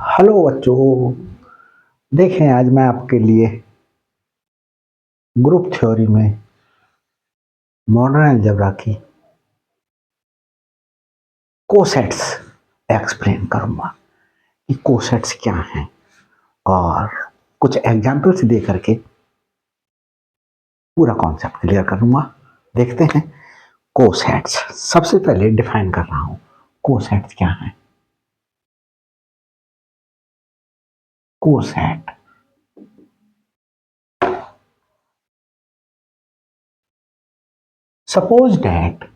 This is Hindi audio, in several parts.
हेलो बच्चों, देखें आज मैं आपके लिए ग्रुप थ्योरी में मॉडर्न अलजेब्रा की कोसेट्स एक्सप्लेन करूंगा कि कोसेट्स क्या हैं और कुछ एग्जाम्पल्स दे करके पूरा कॉन्सेप्ट क्लियर करूंगा। देखते हैं कोसेट्स। सबसे पहले डिफाइन कर रहा हूं कोसेट्स क्या है। Coset suppose that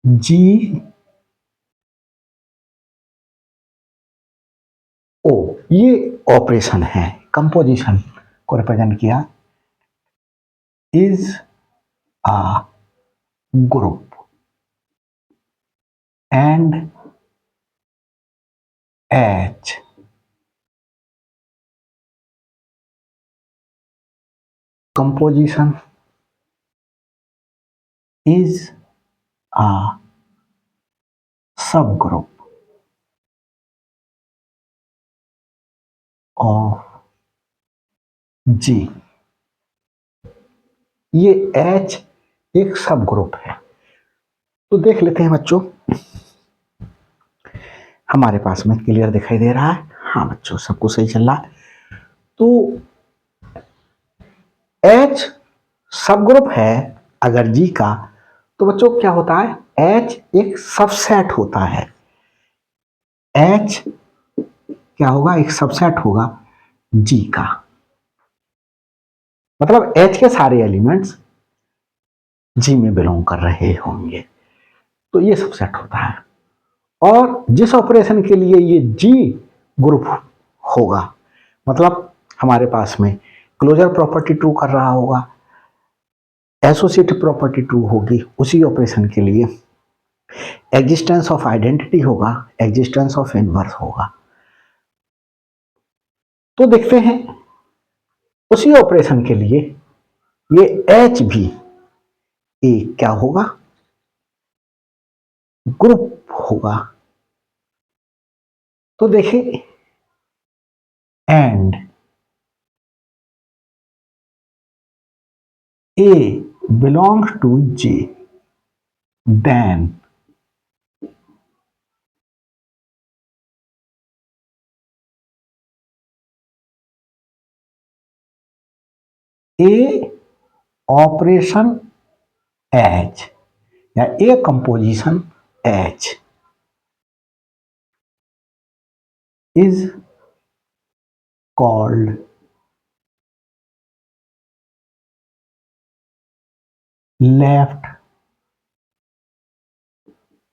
G O ये ऑपरेशन है, कंपोजिशन को रिप्रेजेंट किया, is a group and H composition is a subgroup of G। ये H एक सब ग्रुप है। तो देख लेते हैं बच्चों, हमारे पास में क्लियर दिखाई दे रहा है। हाँ बच्चों, सब कुछ सही चल रहा है। तो H सब ग्रुप है अगर G का, तो बच्चों क्या होता है, H एक सबसेट होता है। H क्या होगा, एक सबसेट होगा G का, मतलब H के सारे एलिमेंट्स G में बिलोंग कर रहे होंगे, तो ये सबसेट होता है। और जिस ऑपरेशन के लिए ये G ग्रुप होगा, मतलब हमारे पास में क्लोजर प्रॉपर्टी ट्रू कर रहा होगा, एसोसिएटिव प्रॉपर्टी ट्रू होगी, उसी ऑपरेशन के लिए एग्जिस्टेंस ऑफ आइडेंटिटी होगा, एग्जिस्टेंस ऑफ इनवर्स होगा। तो देखते हैं उसी ऑपरेशन के लिए ये H भी एक क्या होगा, ग्रुप होगा। तो देखिए, and A belongs to J, then A operation H या A composition H is called left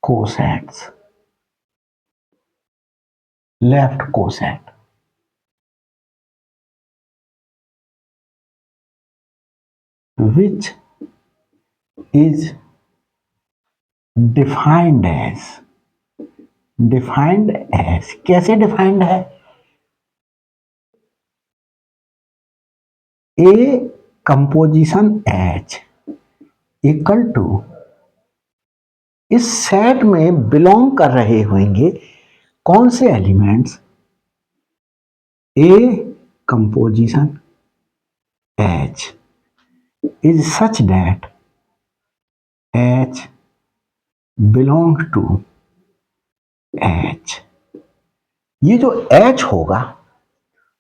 cosets, left coset, which is defined as कैसे डिफाइंड है, A composition H equal to, इस सेट में बिलोंग कर रहे होंगे कौन से elements, A composition H is such that H belongs to H। ये जो H होगा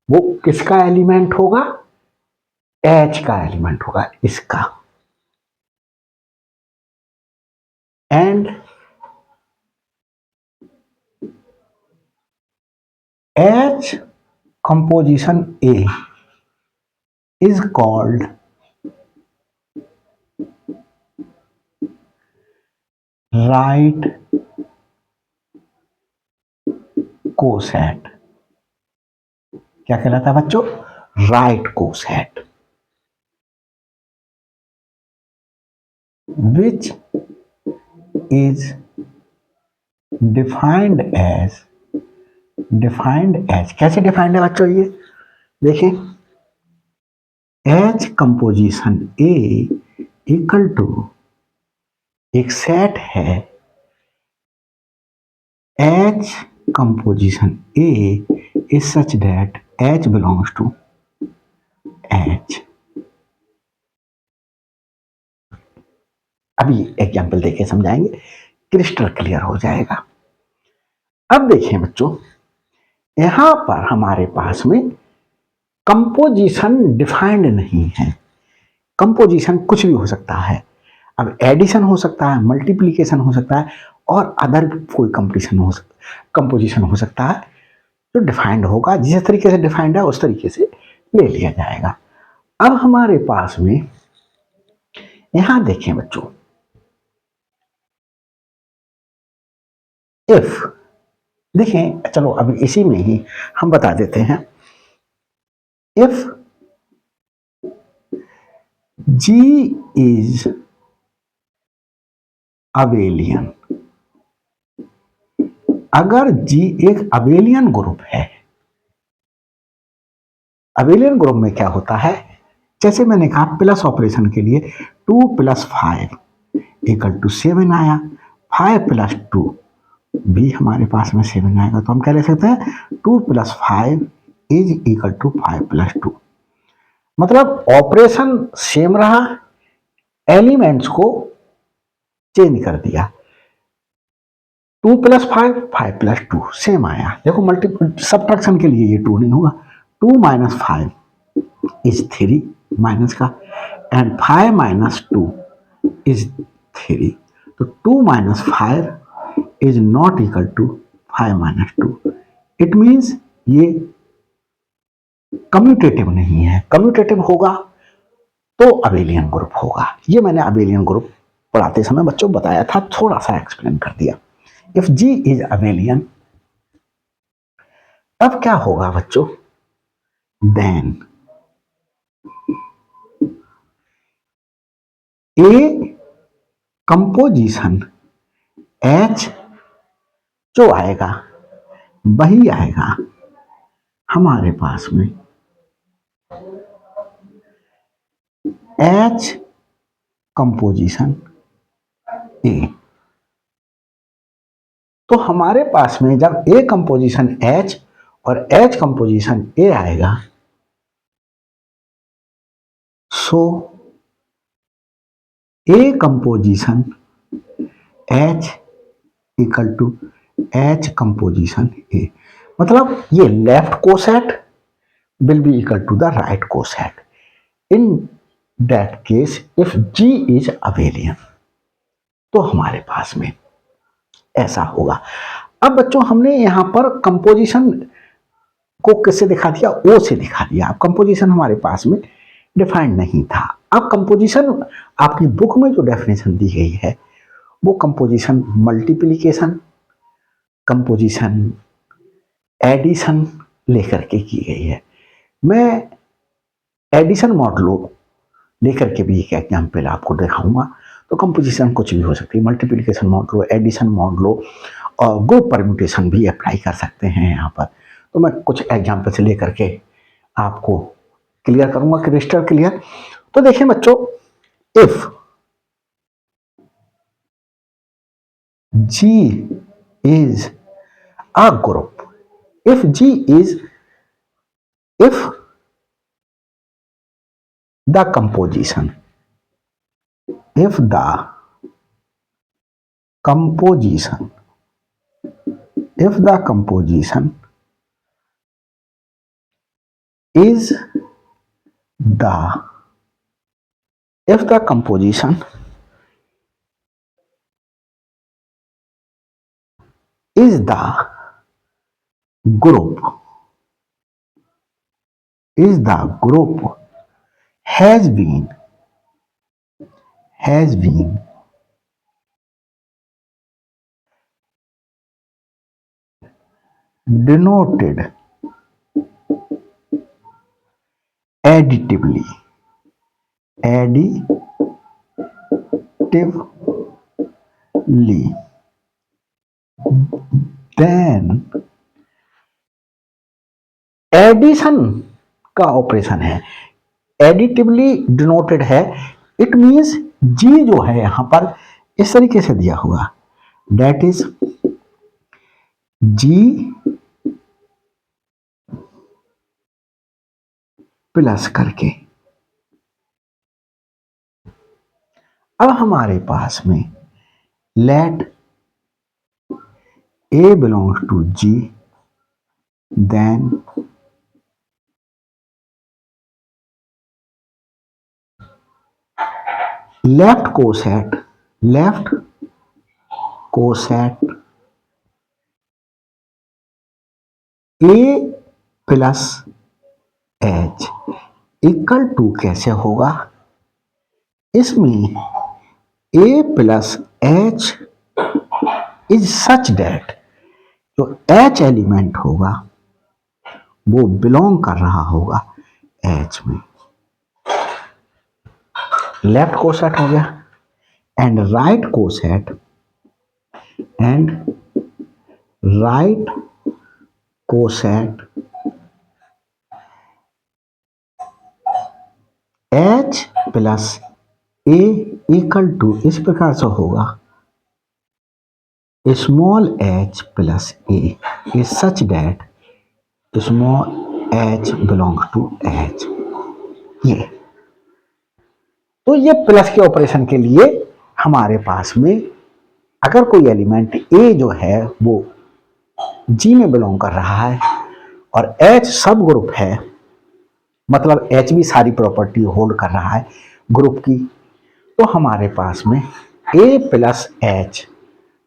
वो किसका एलिमेंट होगा, H का एलिमेंट होगा, इसका। And H composition A is called right coset. क्या कहलाता है बच्चों, right coset, which is defined as कैसे डिफाइंड है बच्चों, ये देखिए, H composition A equal to एक सेट है H composition A is such that H belongs to H। अभी एग्जाम्पल देके समझाएंगे, क्रिस्टल क्लियर हो जाएगा। अब देखिए बच्चों, यहां पर हमारे पास में कंपोजिशन डिफाइंड नहीं है। कंपोजिशन कुछ भी हो सकता है। अब एडिशन हो सकता है, मल्टीप्लिकेशन हो सकता है और अदर कोई कंपोजिशन हो सकता है जो डिफाइंड होगा। जिस तरीके से डिफाइंड है उस तरीके से ले लिया जाएगा। अब हमारे पास में यहां देखें बच्चों, इफ देखें, चलो अब इसी में ही हम बता देते हैं। इफ G इज अबेलियन, अगर G एक अबेलियन ग्रुप है। अबेलियन ग्रुप में क्या होता है, जैसे मैंने कहा प्लस ऑपरेशन के लिए 2 + 5 = 7 आया, 5 + 2 भी हमारे पास में 7 आएगा। तो हम क्या ले सकते हैं, 2 + 5 = 5 + 2। मतलब ऑपरेशन सेम रहा, एलिमेंट्स को चेंज कर दिया। 2 + 5 5 + 2 सेम आया। देखो मल्टीपल सब्ट्रैक्शन के लिए ये 2 नहीं होगा। 2 - 5 इज 3 माइनस का, एंड 5 - 2 इज 3। तो 2 - 5 is not equal to 5 - 2। It means ये कम्यूटेटिव नहीं है। कम्यूटेटिव होगा तो अबेलियन ग्रुप होगा। ये मैंने अबेलियन ग्रुप पढ़ाते समय बच्चों बताया था, थोड़ा सा एक्सप्लेन कर दिया। इफ G इज अबेलियन, अब क्या होगा बच्चों, देन ए कंपोजिशन H जो आएगा वही आएगा हमारे पास में H कंपोजिशन A। तो हमारे पास में जब A कंपोजिशन H और H कंपोजिशन A आएगा, सो A composition H = H composition A। मतलब ये left coset will be equal to the right coset in that case if G is abelian। तो हमारे पास में ऐसा होगा। अब बच्चों हमने यहां पर कंपोजिशन को किससे दिखा दिया, O से दिखा दिया। अब कंपोजिशन हमारे पास में डिफाइंड नहीं था। अब कंपोजिशन आपकी बुक में जो डेफिनेशन दी गई है वो कंपोजिशन मल्टीप्लिकेशन, कंपोजिशन एडिशन लेकर के की गई है। मैं एडिशन मॉडलो लेकर के भी एक एग्जाम्पल आपको दिखाऊंगा। तो कंपोजिशन कुछ भी हो सकती है, मल्टीप्लिकेशन मॉडलो, एडिशन मॉडलो और ग्रुप परम्यूटेशन भी अप्लाई कर सकते हैं यहाँ पर। तो मैं कुछ एग्जाम्पल से लेकर के आपको क्लियर करूंगा, क्रिस्टल क्लियर। तो देखिए बच्चों, if G is a group, if the composition if the composition if the composition is the if the composition is the group has been denoted additively then addition का ऑपरेशन है, एडिटिवली डिनोटेड है। इट मींस जी जो है यहां पर इस तरीके से दिया हुआ, डेट इज जी प्लस करके। अब हमारे पास में let A belongs to G, then left coset A plus H equal to कैसे होगा, इसमें A plus H is such that जो एच एलिमेंट होगा वो बिलोंग कर रहा होगा एच में। लेफ्ट कोसेट हो गया and right coset H plus A equal to इस प्रकार से होगा, small H plus A is such that small H belong to H. ये तो ये प्लस के ऑपरेशन के लिए हमारे पास में अगर कोई एलिमेंट ए जो है वो जी में बिलोंग कर रहा है और एच सब ग्रुप है, मतलब एच भी सारी प्रॉपर्टी होल्ड कर रहा है ग्रुप की, तो हमारे पास में ए प्लस एच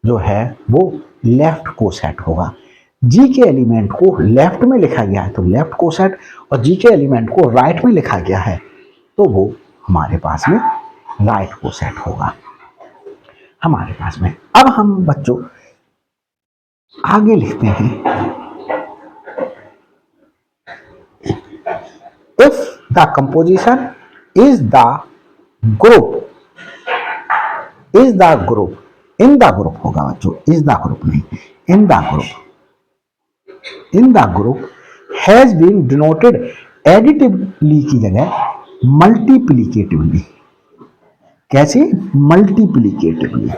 जो है वो लेफ्ट कोसेट होगा। जी के एलिमेंट को लेफ्ट में लिखा गया है तो लेफ्ट कोसेट, और जी के एलिमेंट को राइट में लिखा गया है तो वो हमारे पास में राइट कोसेट होगा हमारे पास में। अब हम बच्चों आगे लिखते हैं, if the composition is the group in the group होगा बच्चों, इज द ग्रुप नहीं, in the group has been denoted additively की जगह मल्टीप्लिकेटिवली। कैसे? मल्टीप्लिकेटिवली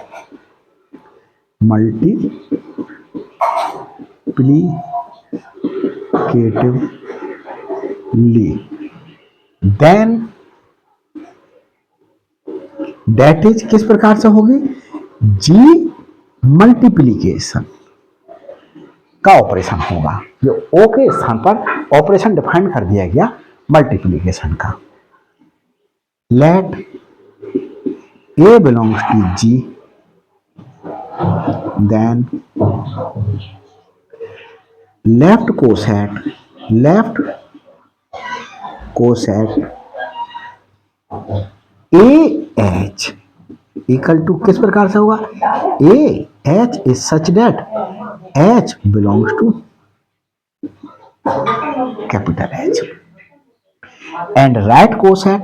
देन डेट इज किस प्रकार से होगी, जी मल्टीप्लीकेशन का ऑपरेशन होगा। ये ओ के स्थान पर ऑपरेशन डिफाइन कर दिया गया मल्टीप्लीकेशन का। Let A belongs to G, then left coset A H equal to किस प्रकार से होगा, A H is such that H belongs to capital H, and right coset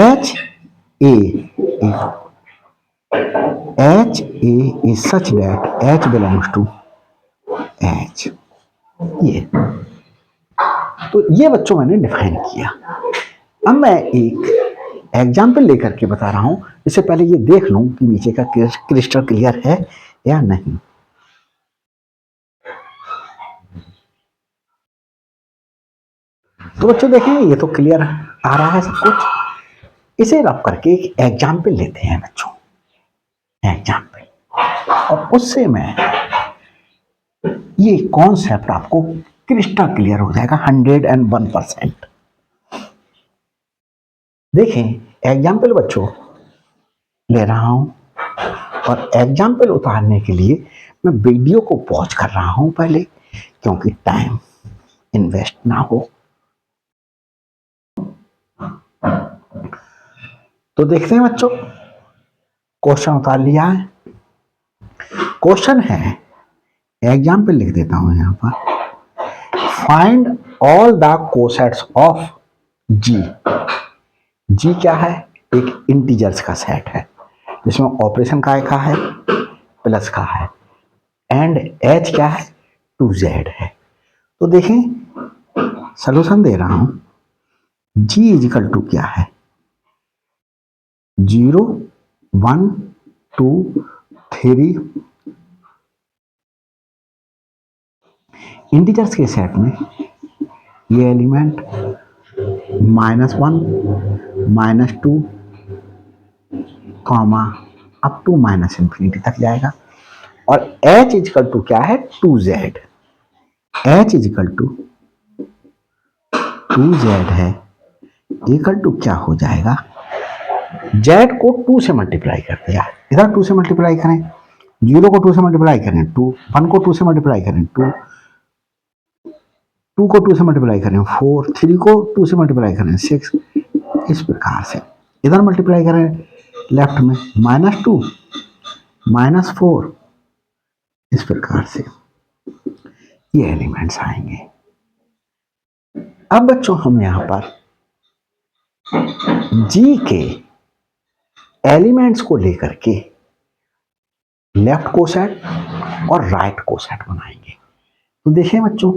H A is such that H belongs to H। ये तो ये बच्चों मैंने डिफाइन किया। अब मैं एक एग्जाम्पल लेकर के बता रहा हूं, इससे पहले ये देख लूं कि नीचे का क्रिस्टल क्लियर है या नहीं। तो बच्चों देखें ये तो क्लियर आ रहा है सब कुछ। इसे रब करके एक एग्जाम्पल लेते हैं बच्चों, एग्जाम्पल, और उससे मैं ये कॉन्सेप्ट आपको क्रिस्टल क्लियर हो जाएगा 101%। देखें एग्जाम्पल बच्चों ले रहा हूं, और एग्जाम्पल उतारने के लिए मैं वीडियो को पॉज कर रहा हूं पहले, क्योंकि टाइम इन्वेस्ट ना हो। तो देखते हैं बच्चों, क्वेश्चन उतार लिया है। क्वेश्चन है, एग्जाम्पल लिख देता हूं यहां पर, find all the cosets of G. G क्या है, एक इंटीजर्स का सेट है जिसमें ऑपरेशन का है प्लस का है, एंड एच क्या है, 2z है। तो देखें, सलूशन दे रहा हूं, g इजिकल टू क्या है, 0 1 2 3 इंटीजर्स के सेट में ये element -1 -2 comma up to -infinity तक जाएगा। और h इजिकल टू क्या है, 2z, h is equal to 2z है, इक्वल टू क्या हो जाएगा, z को 2 से मल्टीप्लाई कर दिया, इधर 2 से मल्टीप्लाई करें, 0 को 2 से मल्टीप्लाई करें 2, 1 को 2 से मल्टीप्लाई करें 2, 2 को 2 से मल्टीप्लाई करें 4, 3 को 2 से मल्टीप्लाई करें 6, इस प्रकार से इधर मल्टीप्लाई करें लेफ्ट में -2 -4, इस प्रकार से ये एलिमेंट्स आएंगे। अब बच्चों हम यहां पर जी के एलिमेंट्स को लेकर के लेफ्ट कोसेट और राइट कोसेट बनाएंगे। तो देखिए बच्चों,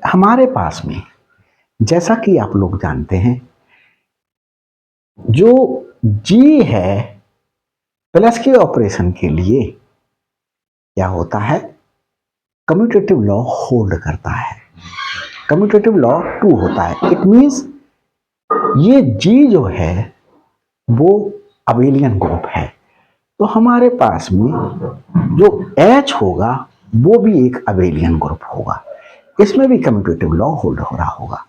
हमारे पास में जैसा कि आप लोग जानते हैं, जो जी है प्लस के ऑपरेशन के लिए क्या होता है, कम्यूटेटिव लॉ होल्ड करता है, कम्यूटेटिव लॉ 2 होता है। इट मींस ये जी जो है वो अबेलियन ग्रुप है, तो हमारे पास में जो एच होगा वो भी एक अबेलियन ग्रुप होगा, इसमें भी कम्यूटेटिव लॉ होल्ड हो रहा होगा।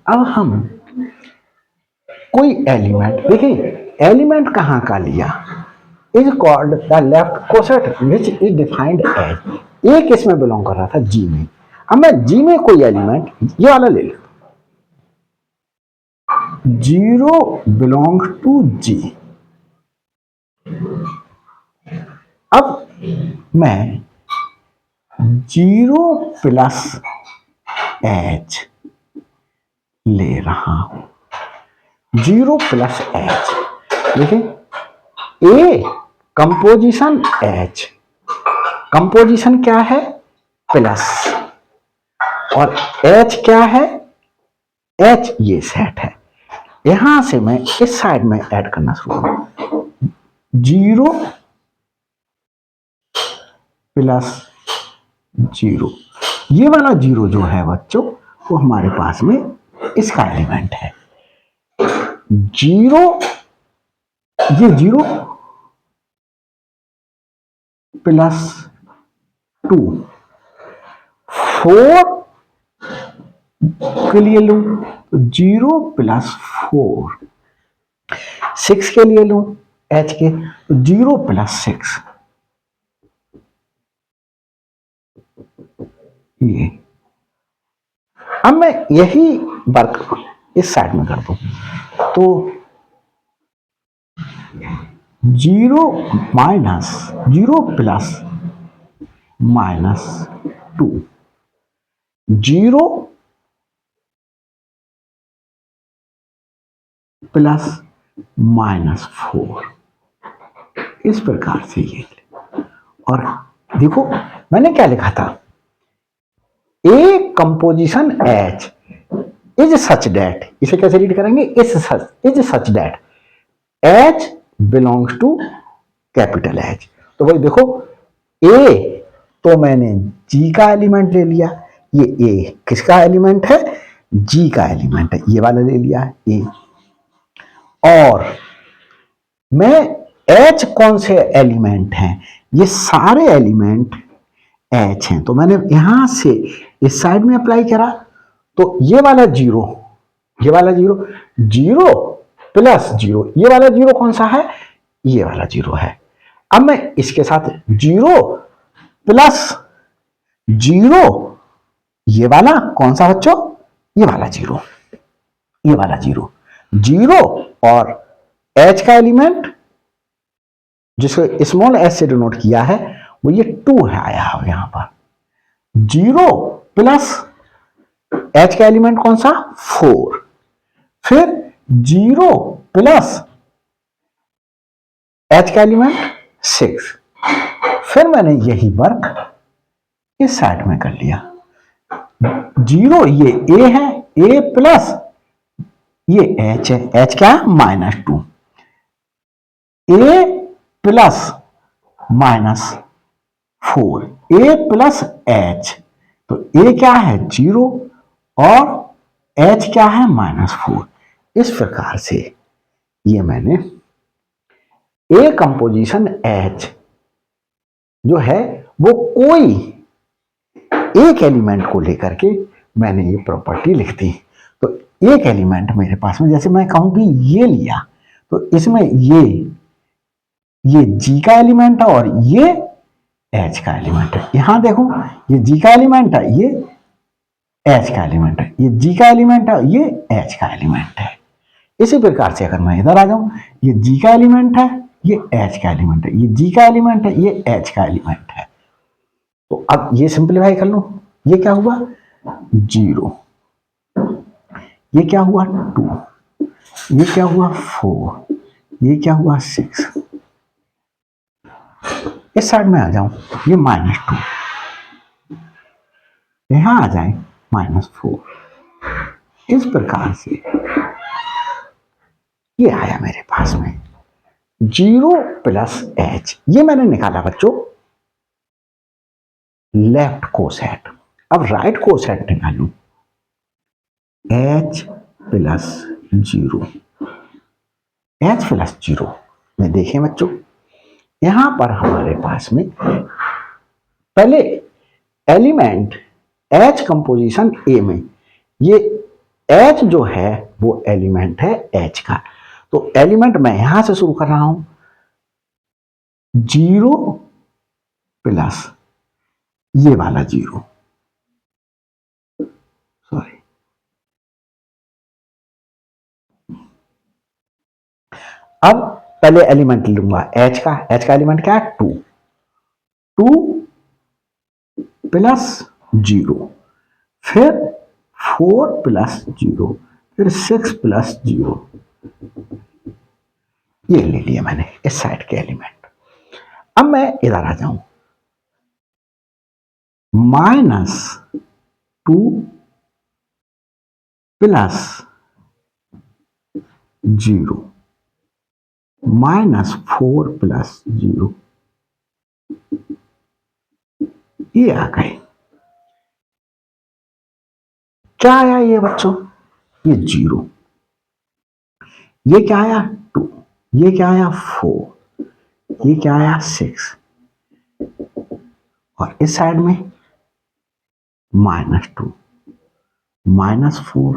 अब हम कोई एलिमेंट, देखिए एलिमेंट कहाँ का लिया, is called the left coset which is defined as, एक इसमें बिलोंग कर रहा था जी में। अब मैं जी में कोई एलिमेंट ये वाला ले लूं, 0 बिलोंग टू जी। अब मैं 0 प्लस एच ले रहा हूं, 0 प्लस एच, देखिए ए कंपोजिशन एच, कंपोजिशन क्या है प्लस, और एच क्या है, एच ये सेट है। यहां से मैं इस साइड में ऐड करना शुरू करूं, 0 प्लस 0, ये वाला 0 जो है बच्चों वो हमारे पास में इसका एलिमेंट है। 0, ये 0 प्लस 2, 4 के लिए लूं तो 0 प्लस 4, 6 के लिए लूं एच के तो 0 प्लस 6, ये। अब मैं यही वर्क इस साइड में कर दूं तो 0 माइनस 0 प्लस -2, 0 प्लस -4, इस प्रकार से ये। और देखो मैंने क्या लिखा था, A composition H is such that, इसे कैसे रीड करेंगे, is such that H belongs to capital H. तो भाई देखो ए तो मैंने जी का एलिमेंट ले लिया, ये ए किसका एलिमेंट है, जी का एलिमेंट है, ये वाला ले लिया है ए। और मैं एच कौन से एलिमेंट हैं, ये सारे एलिमेंट एच हैं, तो मैंने यहां से इस साइड में अप्लाई करा तो ये वाला 0, ये वाला 0, 0 प्लस 0, ये वाला 0 कौन सा है, ये वाला 0 है। अब मैं इसके साथ 0 प्लस 0, ये वाला कौन सा बच्चों, ये वाला 0, ये वाला 0, 0 और एच का एलिमेंट जिसको स्मॉल एच से डिनोट किया है वो ये 2 है आया है यहां पर, 0 प्लस एच का एलिमेंट कौन सा 4, फिर 0 प्लस एच का एलिमेंट 6, फिर मैंने यही वर्क इस साइड में कर लिया। 0 ये a है, a प्लस ये h है, h क्या है -2, a plus -4, a plus h, तो a क्या है 0 और h क्या है -4। इस प्रकार से ये मैंने a कंपोजिशन h जो है वो कोई एक एलिमेंट को लेकर के मैंने ये प्रॉपर्टी लिख दी। तो एक एलिमेंट मेरे पास में, जैसे मैं कहूं कि ये लिया, तो इसमें ये G का एलिमेंट है और ये H का एलिमेंट है। यहां देखो ये G का एलिमेंट है, ये H का एलिमेंट है, ये G का एलिमेंट है, ये H का एलिमेंट है। इसी प्रकार से अगर मैं इधर आ जाऊं, ये G का एलिमेंट है, ये H का एलिमेंट है, ये G का एलिमेंट है, ये H का एलिमेंट है। तो अब ये सिंप्लीफाई कर लो, ये क्या हुआ 0, ये क्या हुआ 2, ये क्या हुआ 4, ये क्या हुआ 6। इस साइड में आ जाऊं, ये -2, यहां आ जाए -4। इस प्रकार से ये आया मेरे पास में 0 प्लस h। ये मैंने निकाला बच्चों लेफ्ट कोसेट। अब राइट कोसेट निकालू, h प्लस 0, h प्लस 0 में देखें बच्चों, यहां पर हमारे पास में पहले एलिमेंट H कंपोजिशन A में, ये H जो है वो एलिमेंट है H का। तो एलिमेंट मैं यहां से शुरू कर रहा हूं 0 प्लस ये वाला 0, सॉरी, अब पहले एलिमेंट लूंगा H का। H का एलिमेंट क्या है 2, 2 प्लस 0, फिर 4 प्लस 0, फिर 6 प्लस 0। ये ले लिया मैंने इस साइड के एलिमेंट। अब मैं इधर आ जाऊं, -2 प्लस 0, -4 प्लस 0, ये आ गए। क्या आया ये बच्चों, ये 0, ये क्या आया 2, ये क्या आया 4, ये क्या आया 6, और इस साइड में -2 -4।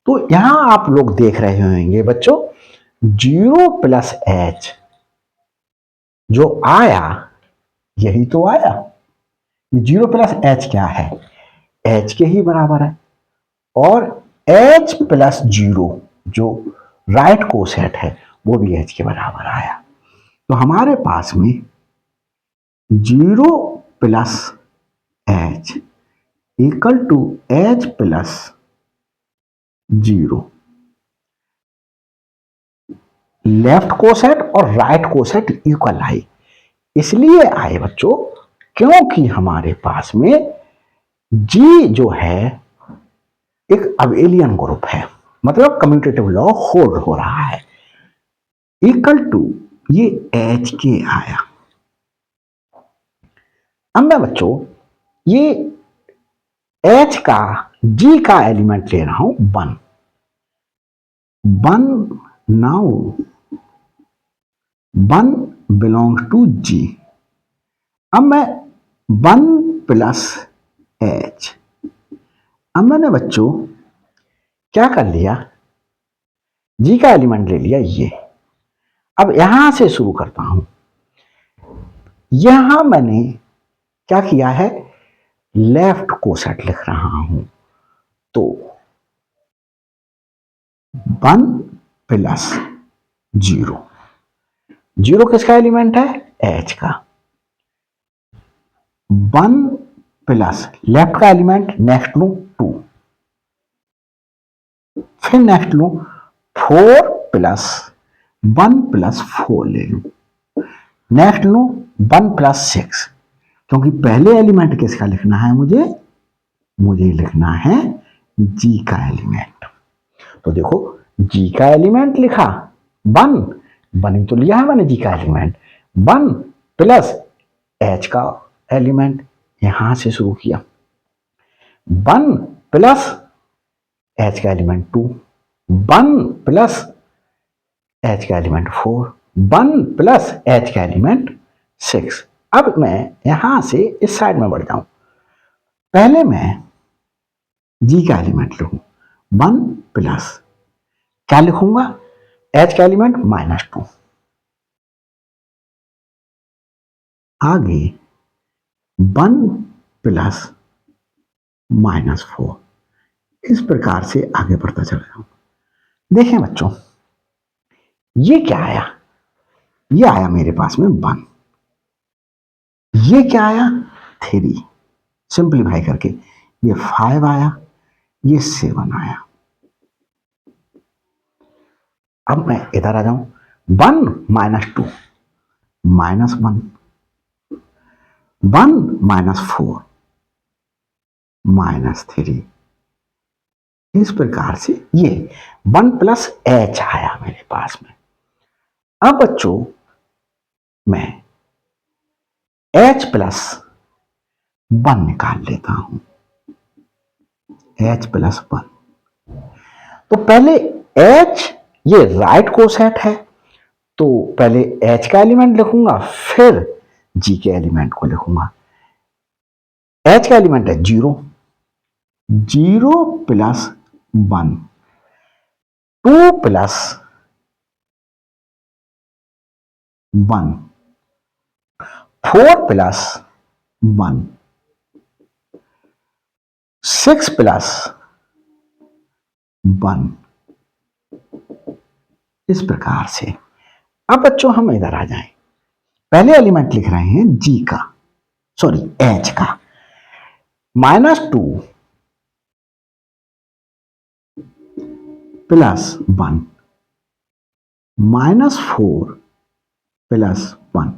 तो यहां आप लोग देख रहे होंगे बच्चों 0 प्लस h जो आया यही तो आया। ये 0 प्लस h क्या है, h के ही बराबर है, और h प्लस 0 जो राइट कोसेट है वो भी h के बराबर आया। तो हमारे पास में 0 plus h equal to h plus 0, left coset और राइट कोसेट इक्वल आई। इसलिए आए बच्चों क्योंकि हमारे पास में G जो है एक अबेलियन ग्रुप है, मतलब कम्यूटेटिव लॉ होल्ड हो रहा है, इक्वल टू ये H के आया। अब मैं बच्चों ये H का G का एलिमेंट ले रहा हूं 1 नाउ 1 बिलोंग्स टू G। अब मैं 1 प्लस H, अब मैंने बच्चों क्या कर लिया, G का एलिमेंट ले लिया ये। अब यहां से शुरू करता हूं, यहां मैंने क्या किया है लेफ्ट कोसेट लिख रहा हूं। तो 1 प्लस 0, 0 किसका एलिमेंट है H का, 1 प्लस लेफ्ट का एलिमेंट नेक्स्ट लू 2, फिर नेक्स्ट लू 4 प्लस 1 प्लस 4 ले लू, नेक्स्ट लो 1+6, क्योंकि पहले एलिमेंट किसका लिखना है मुझे लिखना है जी का एलिमेंट। तो देखो जी का एलिमेंट लिखा 1 ही तो लिया है मैंने जी का एलिमेंट, 1 प्लस एच का एलिमेंट, यहां से शुरू किया 1 प्लस एच का एलिमेंट 2, 1 प्लस एच का एलिमेंट 4, 1 प्लस एच का एलिमेंट 6। अब मैं यहां से इस साइड में बढ़ जाऊं, पहले मैं जी का एलिमेंट लिखूं 1 प्लस क्या लिखूंगा एच का एलिमेंट -2, आगे 1 प्लस -4, इस प्रकार से आगे बढ़ता चला जाऊं। देखें बच्चों ये क्या आया, ये आया मेरे पास में 1, ये क्या आया 3, सिंप्लीफाई करके ये 5 आया, ये 7 आया। अब मैं इधर आ जाऊं 1 -2 -1, 1 -4 -3, इस प्रकार से ये 1 प्लस एच आया मेरे पास में। अब बच्चों मैं h+1 निकाल लेता हूं, h+1। तो पहले h ये राइट कोसेट है, तो पहले h का एलिमेंट लिखूंगा फिर g के एलिमेंट को लिखूंगा। h का एलिमेंट है 0, 0 प्लस 1, 2 प्लस 1, 4 प्लस 1, 6 प्लस 1, इस प्रकार से। अब बच्चों हम इधर आ जाएं, पहले एलिमेंट लिख रहे हैं जी का, सॉरी एच का, -2 प्लस 1, -4 प्लस 1,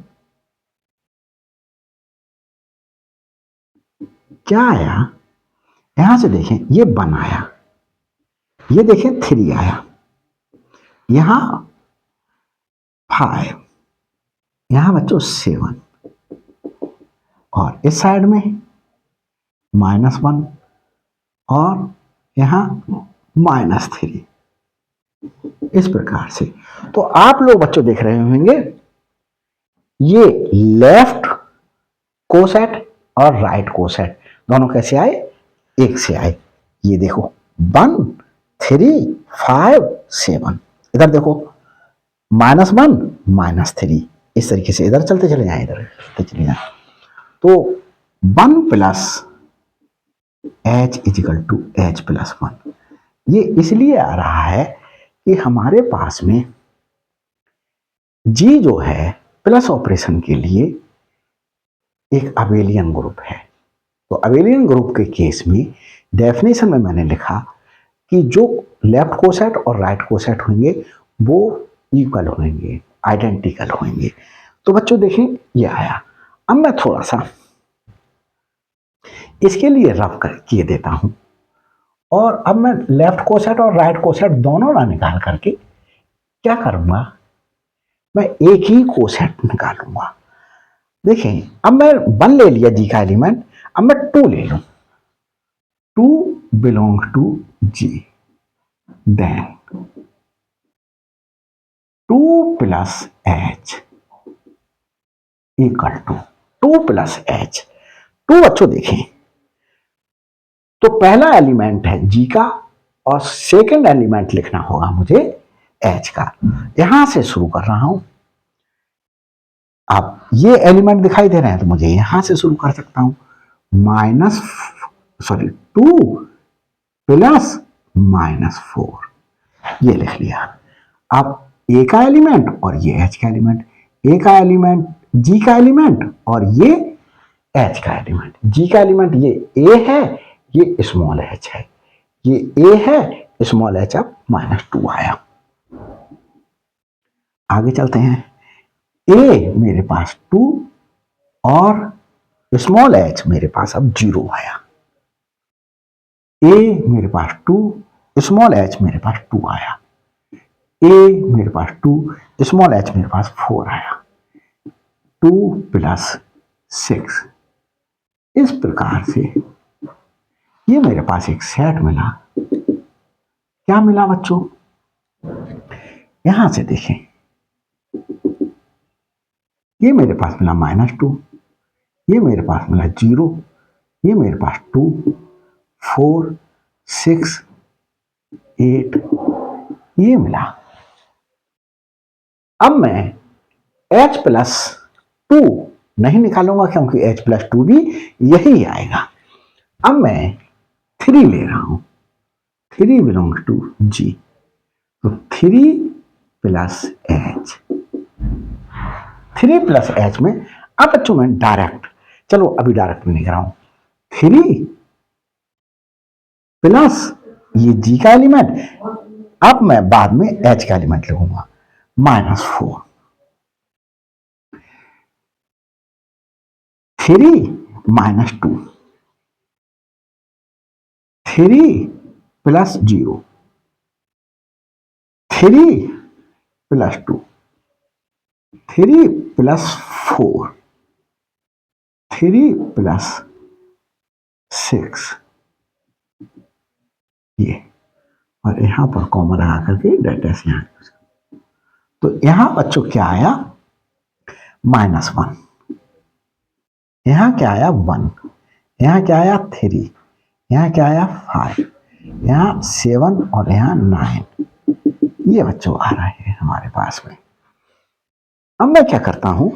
क्या आया, यहां से देखें ये 1 आया, ये देखें 3 आया, यहां 5, यहां बच्चों 7, और इस साइड में -1 और यहां -3, इस प्रकार से। तो आप लोग बच्चों देख रहे होंगे ये लेफ्ट कोसेट और राइट कोसेट दोनों कैसे आए, एक से आए। ये देखो 1 3 5 7, इधर देखो -1 -3, इस तरीके से इधर चलते चले जाए, इधर चलते चले जाए। तो 1 plus h is equal to h+1, ये इसलिए आ रहा है कि हमारे पास में जी जो है प्लस ऑपरेशन के लिए एक अबेलियन ग्रुप है। तो अबेलियन ग्रुप के केस में डेफिनेशन में मैंने लिखा कि जो लेफ्ट कोसेट और राइट कोसेट होंगे वो इक्वल होंगे, आइडेंटिकल होंगे। तो बच्चों देखें ये आया। अब मैं थोड़ा सा इसके लिए रफ कर किए देता हूं, और अब मैं लेफ्ट कोसेट और राइट कोसेट दोनों ना निकाल करके क्या करूंगा, मैं एक ही कोसेट निकालूंगा। देखें अब मैं 1 ले लिया जी का एलिमेंट, अब मैं 2 ले लूं, 2 belong to G, then 2 plus H equal to 2 plus H. 2 बच्चों देखें तो पहला एलिमेंट है जी का और सेकंड एलिमेंट लिखना होगा मुझे एच का। यहां से शुरू कर रहा हूं, अब ये एलिमेंट दिखाई दे रहे हैं तो मुझे यहां से शुरू कर सकता हूं, 2 प्लस -4, ये लिख लिया। अब ए का एलिमेंट और ये एच का एलिमेंट, ए का एलिमेंट जी का एलिमेंट और ये एच का एलिमेंट। जी का एलिमेंट ये ए है, ये स्मॉल एच है, ये ए है, स्मॉल एच, अब -2 आया। आगे चलते हैं, ए मेरे पास 2 और स्मॉल एच मेरे पास अब 0 आया। ए मेरे पास 2, स्मॉल एच मेरे पास 2 आया। ए मेरे पास 2, स्मॉल एच मेरे पास 4 आया। 2 प्लस 6। इस प्रकार से ये मेरे पास एक सेट मिला। क्या मिला बच्चों? यहां से देखें, ये मेरे पास मिला -2, ये मेरे पास मिला 0, ये मेरे पास 2, 4, 6, 8 ये मिला। अब मैं h प्लस 2 नहीं निकालूंगा क्योंकि h प्लस 2 भी यही आएगा। अब मैं 3 ले रहा हूं, 3 बिलोंग टू G, तो 3 प्लस H, 3 प्लस H में अब बच्चों मैं डायरेक्ट, चलो अभी डायरेक्ट में लिख रहा हूं, 3 प्लस ये G का एलिमेंट, अब मैं बाद में H का एलिमेंट लिखूंगा -4, 3 -2, 3 प्लस 0, 3 प्लस 2, 3 प्लस 4, 3 प्लस 6 ये, और यहां पर कॉमन लगा करके डेल्टा से यहां, तो यहां बच्चों क्या आया -1, यहां क्या आया 1, यहां क्या आया 3, यहां क्या आया 5, यहां 7 और यहां 9, ये बच्चों आ रहा है हमारे पास में। अब मैं क्या करता हूं,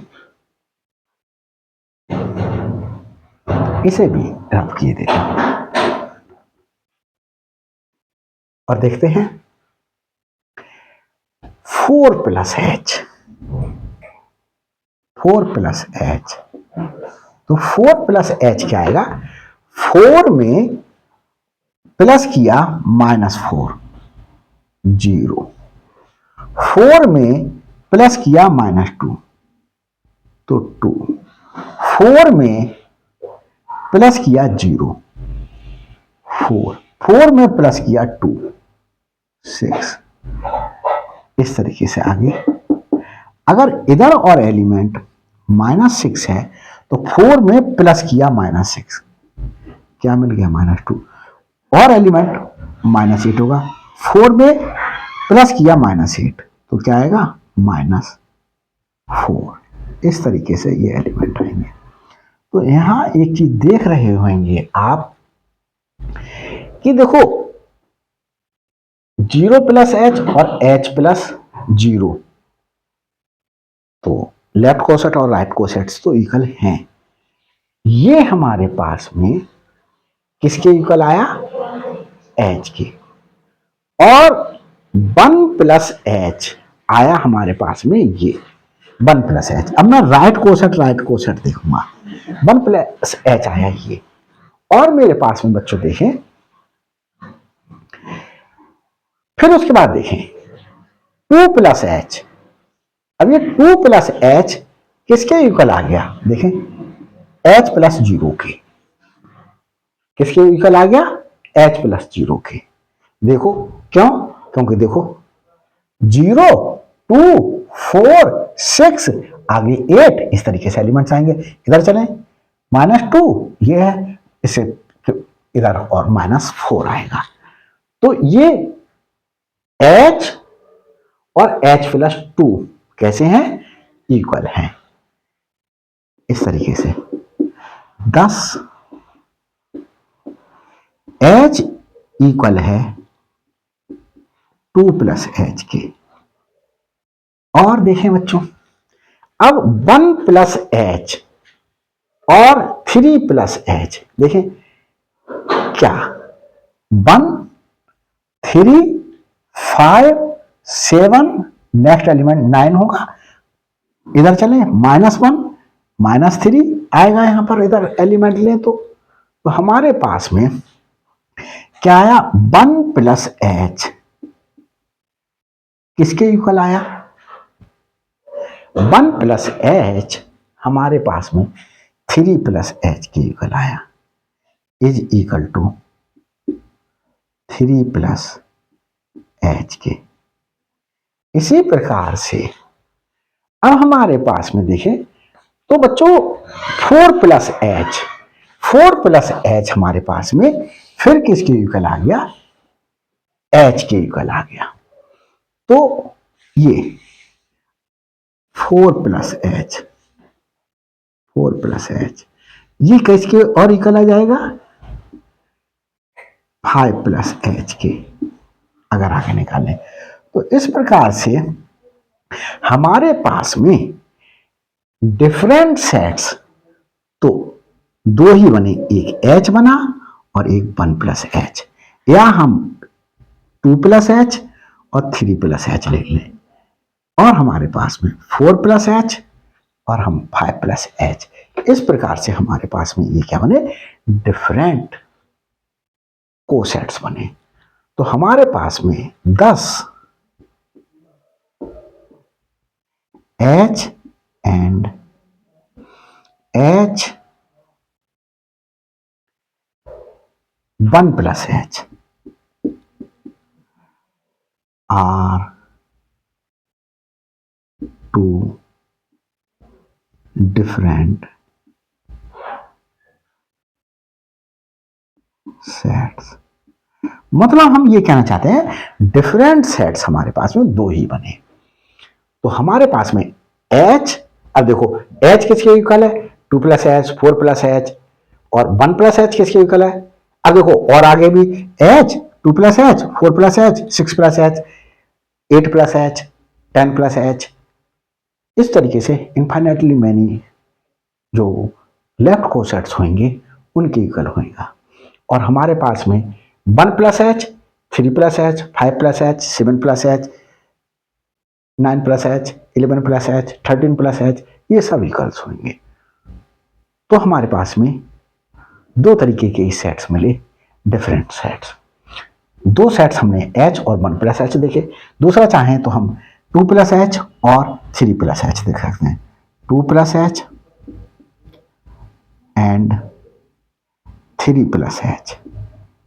इसे भी रब किए देता हूं और देखते हैं 4 प्लस H, 4 प्लस H, तो 4 प्लस H क्या आएगा, 4 में प्लस किया -4 0, 4 में प्लस किया -2 तो 2, 4 में प्लस किया 0, 4, 4 में प्लस किया 2 6, इस तरीके से आगे। अगर इधर और एलिमेंट -6 है तो 4 में प्लस किया -6, क्या मिल गया -2, और एलिमेंट -8 होगा, 4 में प्लस किया -8 तो क्या आएगा -4, इस तरीके से ये एलिमेंट आएंगे। तो यहां एक चीज देख रहे होंगे आप कि देखो 0 प्लस H और H प्लस 0, तो लेफ्ट कोसेट और राइट कोसेट्स तो इक्वल हैं। ये हमारे पास में किसके इक्वल आया, H के, और 1 प्लस H आया हमारे पास में ये 1 प्लस H। अब मैं राइट कोसेट देखूंगा, 1 प्लस H आया ये, और मेरे पास में बच्चों देखें, फिर उसके बाद देखें 2 प्लस H, अब ये 2 प्लस H किसके इक्वल आ गया, देखें H प्लस 0 के, किसके इक्वल आ गया, H प्लस 0 के। देखो क्यों, क्योंकि देखो 0 2 4 6 आगे 8 इस तरीके से एलिमेंट्स आएंगे। इधर चलें -2 ये है, इसे इधर और -4 आएगा। तो ये H और H प्लस 2 कैसे हैं, इक्वल हैं, इस तरीके से। 10 H इक्वल है 2 प्लस H के। और देखें बच्चों, अब 1 प्लस H और 3 प्लस H, देखें क्या 1 3 5 7, नेक्स्ट एलिमेंट 9 होगा, इधर चलें -1 -3 आएगा, यहां पर इधर एलिमेंट लें तो हमारे पास में क्या आया, 1 प्लस H किसके इक्वल आया, 1 प्लस एच हमारे पास में 3 प्लस एच के इक्वल आया, is equal to 3 plus H के। इसी प्रकार से अब हमारे पास में देखें तो बच्चों 4 प्लस एच हमारे पास में फिर किसके इक्वल आ गया, एच के इक्वल आ गया। तो ये 4 प्लस एच ये किसके और इक्वल आ जाएगा, 5 प्लस एच के अगर आगे निकालें। तो इस प्रकार से हमारे पास में डिफरेंट सेट्स तो दो ही बने, एक एच बना और एक 1 प्लस एच, या हम 2 प्लस एच और 3 प्लस एच लिख लें, और हमारे पास में 4 प्लस एच और हम 5 प्लस एच। इस प्रकार से हमारे पास में ये क्या बने, डिफरेंट कोसेट्स बने। तो हमारे पास में 10 H and H 1 plus H R 2 different sets. मतलब हम ये कहना चाहते हैं डिफरेंट सेट्स हमारे पास में दो ही बने। तो हमारे पास में H, अब देखो H किसके इक्वल है, 2 प्लस एच, 4 प्लस एच, और 1 प्लस एच किसके इक्वल है। अब देखो और आगे भी H, 2 plus H, 4 plus H, 6 plus H, 8 plus H, 10 plus H. इस तरीके से इनफाइनाइटली मैनी जो लेफ्ट कोसेट्स होंगे उनके इक्वल होगा। और हमारे पास में 1 plus H, 3 plus H, 5 plus H, 7 plus H, 9 plus H, 11 plus H, 13 plus H, ये सब इक्वल्स होंगे। तो हमारे पास में दो तरीके के सेट्स मिले, डिफरेंट सेट्स। दो सेट्स हमने एच और 1 प्लस एच देखे। दूसरा चाहें तो हम 2 प्लस एच और 3 प्लस एच देख सकते हैं, 2 plus H and 3 plus H,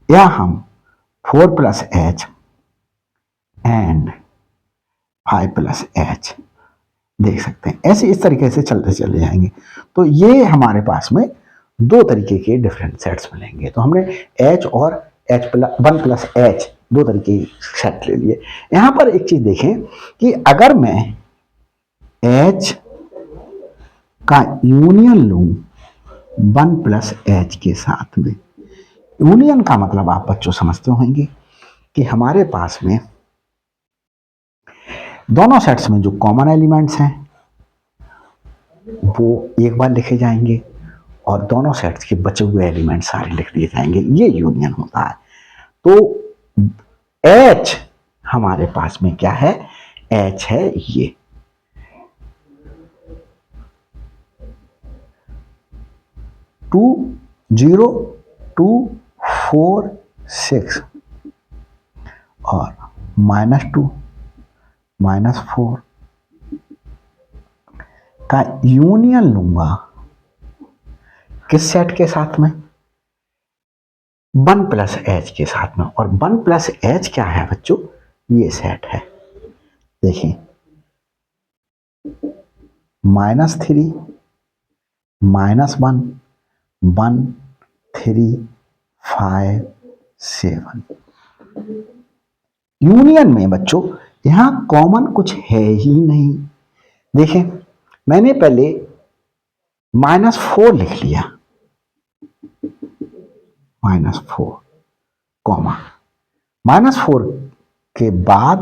या हम 4 plus H and 5 plus H देख सकते हैं। ऐसे इस तरीके से चलते चले जाएंगे। तो ये हमारे पास में दो तरीके के डिफरेंट सेट्स मिलेंगे। तो हमने एच और एच प्लस 1 प्लस एच दो तरीके सेट ले लिए। यहां पर एक चीज देखें कि अगर मैं एच का यूनियन लूं 1 प्लस एच के साथ में, यूनियन का मतलब आप बच्चों समझते होंगे कि हमारे पास में दोनों सेट्स में जो कॉमन एलिमेंट्स हैं वो एक बार लिखे जाएंगे और दोनों सेट्स के बचे हुए एलिमेंट सारे लिख दिए जाएंगे, ये यूनियन होता है। तो H हमारे पास में क्या है, H है ये 2 0 2 4 6 और -2 -4 का यूनियन लूंगा किस सेट के साथ में, 1 प्लस एच के साथ में। और 1 प्लस एच क्या है बच्चों, ये सेट है। देखिए -3 -1 1 3 5 7। यूनियन में बच्चों यहां कॉमन कुछ है ही नहीं। देखें मैंने पहले -4 लिख लिया, -4 कॉमा, -4 के बाद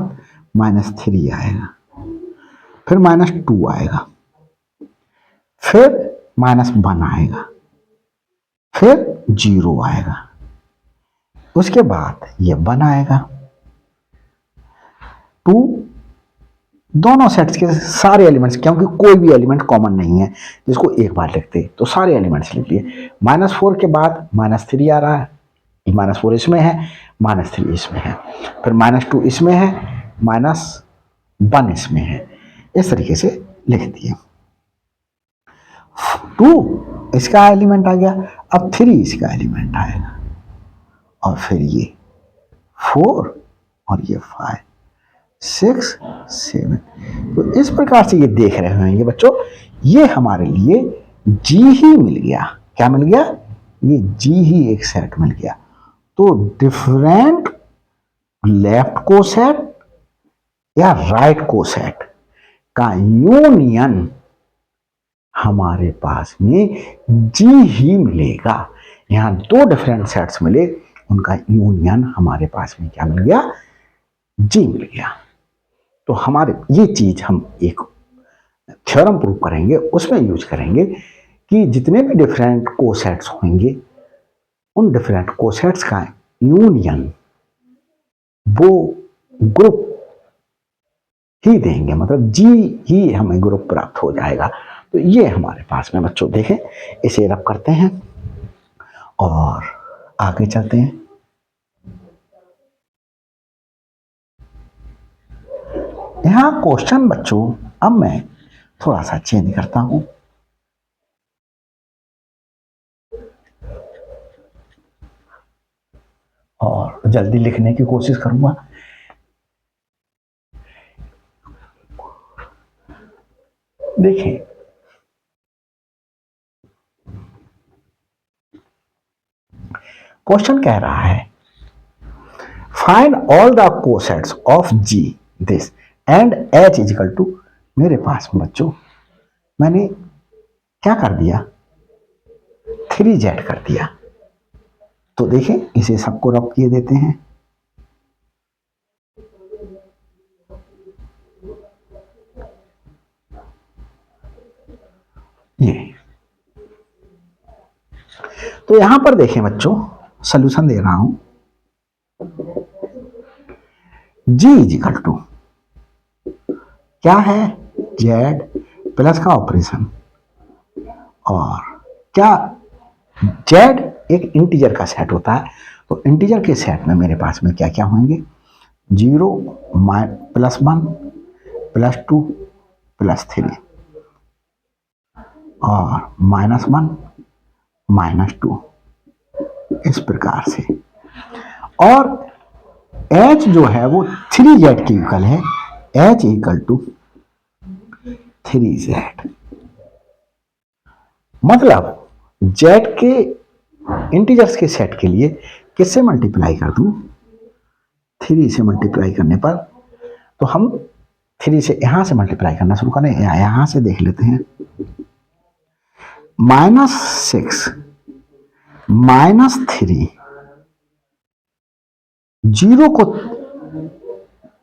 -3 आएगा, फिर -2 आएगा, फिर -1 आएगा, फिर 0 आएगा, उसके बाद ये 1 आएगा। 2 दोनों सेट्स के सारे एलिमेंट्स, क्योंकि कोई भी एलिमेंट कॉमन नहीं है जिसको एक बार लिखते, तो सारे एलिमेंट्स लिख लिए। -4 के बाद -3 आ रहा है, -4 इसमें है, -3 इसमें है, फिर -2 इसमें है, -1 इसमें है। इस तरीके से लिख दिए। 2 इसका एलिमेंट आ गया, अब 3 इसका एलिमेंट आएगा, और फिर ये 4 और ये 5 6 7। तो इस प्रकार से ये देख रहे होंगे बच्चों, ये हमारे लिए जी ही मिल गया। क्या मिल गया? ये जी ही एक सेट मिल गया। तो डिफरेंट लेफ्ट कोसेट या राइट कोसेट का यूनियन हमारे पास में जी ही मिलेगा। यहां 2 डिफरेंट सेट्स मिले, उनका यूनियन हमारे पास में क्या मिल गया? जी मिल गया। तो हमारे ये चीज हम एक थ्योरम प्रूव करेंगे, उसमें यूज करेंगे कि जितने भी डिफरेंट कोसेट्स होंगे, उन डिफरेंट कोसेट्स का यूनियन वो ग्रुप ही देंगे, मतलब जी ही हमें ग्रुप प्राप्त हो जाएगा। तो ये हमारे पास में बच्चों देखें, इसे रब करते हैं और आगे चलते हैं। यहां क्वेश्चन बच्चों अब मैं थोड़ा सा चेंज करता हूं, और जल्दी लिखने की कोशिश करूंगा। देखिए, क्वेश्चन कह रहा है find all the cosets of G this and H is equal to. मेरे पास में बच्चों मैंने क्या कर दिया? 3z कर दिया। तो देखिए, इसे सबको रब किए देते हैं। ये तो यहां पर देखें बच्चों, सॉल्यूशन दे रहा हूं। जी इज इक्वल टू क्या है? जेड प्लस का ऑपरेशन, और क्या जेड एक इंटीजर का सेट होता है। तो इंटीजर के सेट में मेरे पास में क्या क्या होंगे? 0 +1 +2 +3 और -1 -2, इस प्रकार से। और h जो है वो 3z के इक्वल है, h इक्वल टू 3z। मतलब z के इंटीजर्स के सेट के लिए किससे मल्टीप्लाई कर दूं? 3 से मल्टीप्लाई करने पर, तो हम 3 से यहां से मल्टीप्लाई करना शुरू करें, यहां से देख लेते हैं। -6 -3, 0 को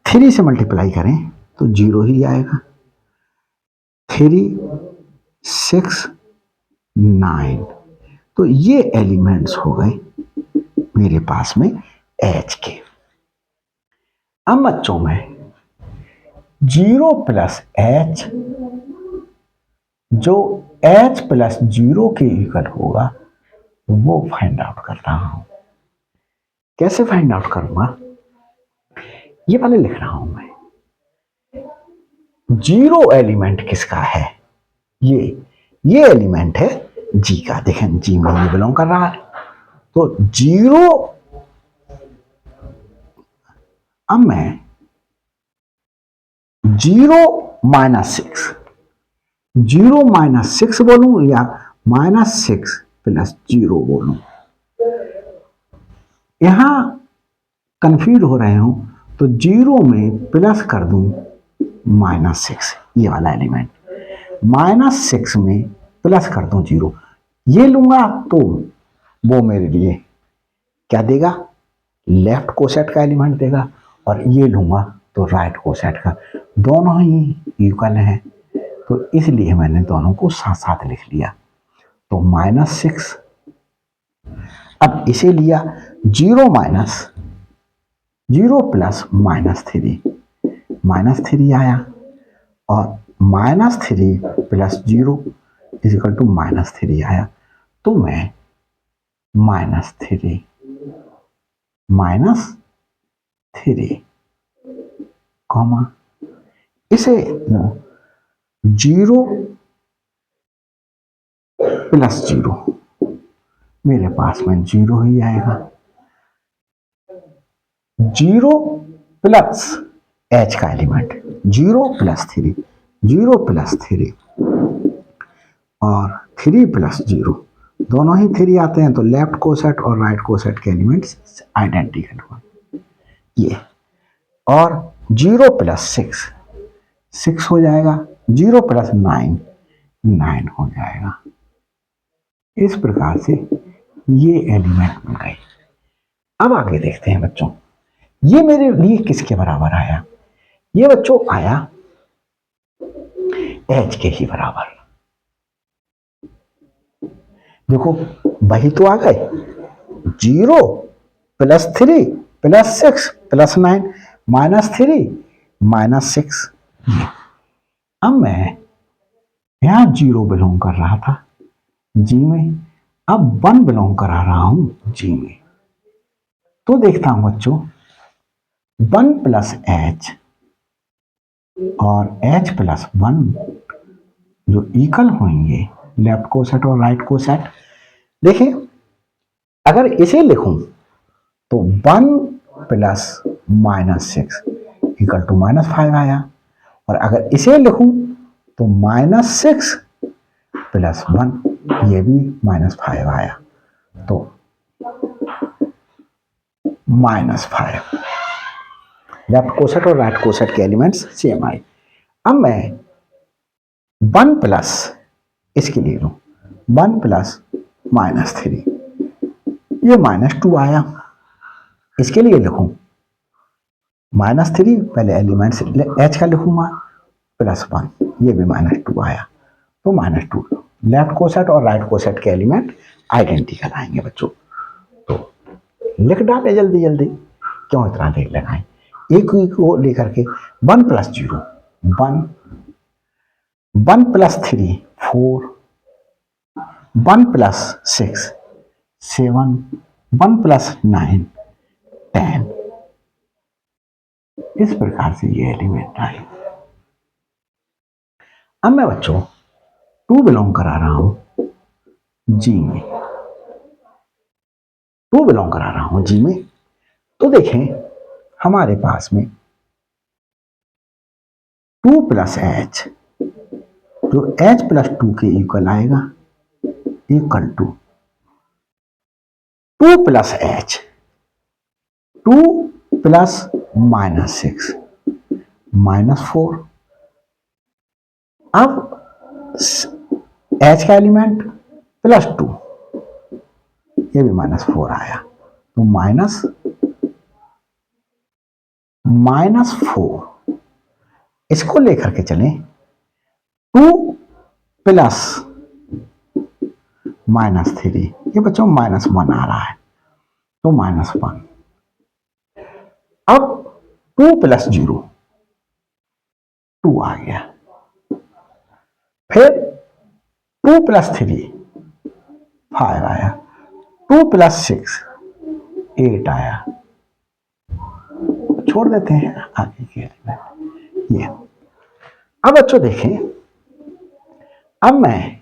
3 से मल्टीप्लाई करें तो 0 ही आएगा। 3 6 9, तो ये एलिमेंट्स हो गए मेरे पास में h के। अब बच्चों में 0 + h जो h + 0 के इक्वल होगा, वो फाइंड आउट करता हूं। कैसे फाइंड आउट करूंगा? ये वाले लिख रहा हूं मैं। 0 एलिमेंट किसका है? ये एलिमेंट है जी का। देखें, जी में ये बिलोंग कर रहा है। तो 0, अब मैं 0 -6, 0 -6 बोलूं या -6 + 0 बोलूं? यहां कंफ्यूज हो रहे हो तो 0 में प्लस कर दूं -6, ये वाला एलिमेंट। -6 में प्लस कर दूं 0, ये लूंगा तो वो मेरे लिए क्या देगा? लेफ्ट कोसेट का एलिमेंट देगा। और ये लूंगा तो राइट कोसेट का। दोनों ही इक्वल है, तो इसलिए मैंने दोनों को साथ साथ लिख लिया। तो -6, अब इसे लिया 0 + -3 आया, और -3 + 0 = -3 आया। तो मैं -3 -3 कॉमा, इसे जीरो प्लस जीरो, मेरे पास में जीरो ही आएगा। जीरो प्लस एच का element, zero plus three, zero plus three और थ्री प्लस जीरो, दोनों ही थ्री आते हैं तो लेफ्ट कोसेट और राइट कोसेट के एलिमेंट्स आइडेंटिकल हो ये। और जीरो प्लस सिक्स, सिक्स हो जाएगा, जीरो प्लस नाइन, नाइन हो जाएगा। इस प्रकार से ये एलिमेंट मिल गए। अब आगे देखते हैं बच्चों, ये मेरे लिए किसके बराबर आया? ये बच्चों आया एच के ही बराबर। देखो वही तो आ गए, zero plus three plus six plus nine minus three minus six. अब मैं यहां जीरो बिलोंग कर रहा था जी में, अब वन बिलोंग करा रहा हूं जी में। तो देखता हूं बच्चों, वन प्लस एच और एच प्लस वन जो इक्वल होंगे लेफ्ट कोसेट और राइट कोसेट। देखिए अगर इसे लिखूं तो one plus minus six equal to minus five आया, और अगर इसे लिखूं तो माइनस सिक्स प्लस वन, ये भी माइनस फाइव आया, तो माइनस फाइव। लेफ्ट कोसेट और राइट कोसेट के एलिमेंट्स सेम आए। अब मैं वन प्लस इसके लिए लूं, वन प्लस माइनस थ्री, ये माइनस टू आया। इसके लिए लिखूं माइनस थ्री, पहले एलिमेंट्स एच का लिखूंगा, प्लस वन, ये भी माइनस टू आया, तो माइनस टू। लेफ्ट कोसेट और राइट कोसेट के एलिमेंट आइडेंटिकल आएंगे बच्चों। तो लिख डाले जल्दी जल्दी, क्यों इतना देर लगाएं। एक को लेकर के one plus zero one, one plus three four, one plus six seven, one plus nine ten. इस प्रकार से ये एलिमेंट आए। अब मैं बच्चों टू बिलोंग करा रहा हूं जी में, टू बिलोंग करा रहा हूं जी में। तो देखें हमारे पास में टू प्लस एच, जो एच प्लस टू के इक्वल आएगा, equal to two plus H, two plus minus six minus four. अब एच का एलिमेंट प्लस टू, ये भी माइनस फोर आया, तो माइनस माइनस फोर। इसको लेकर के चलें, टू प्लस माइनस थ्री, ये बच्चों माइनस वन आ रहा है, तो माइनस वन। अब टू प्लस जीरो, टू आ गया। फिर टू प्लस थ्री फाइव आया, टू प्लस सिक्स एट आया। छोड़ देते हैं आगे के एलिमेंट ये। अब बच्चों देखें, अब मैं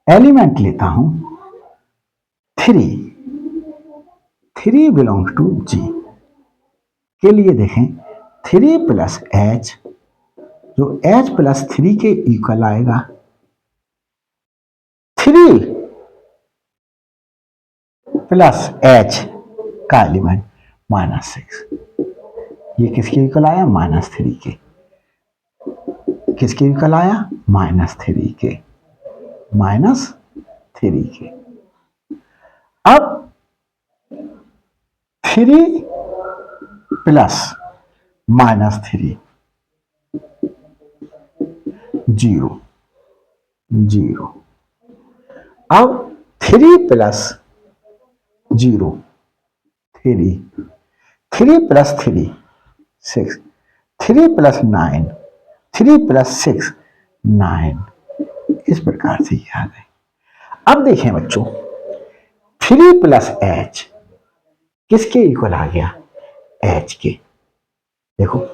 एलिमेंट लेता हूं थ्री, थ्री बिलोंग्स टू जी के लिए देखें, थ्री प्लस एच, जो एच प्लस थ्री के इक्वल आएगा, थ्री प्लस एच का एलिमेंट माइनस सिक्स, ये किसके इक्वल आया? माइनस थ्री के। किसके इक्वल आया? Minus three K, minus three K. अब three plus minus three zero, zero. अब three plus zero three, three plus three six, three plus nine, three plus six nine. इस प्रकार से ये आ गए। अब देखें बच्चों, थ्री प्लस एच किसके इक्वल आ गया? एच के। देखो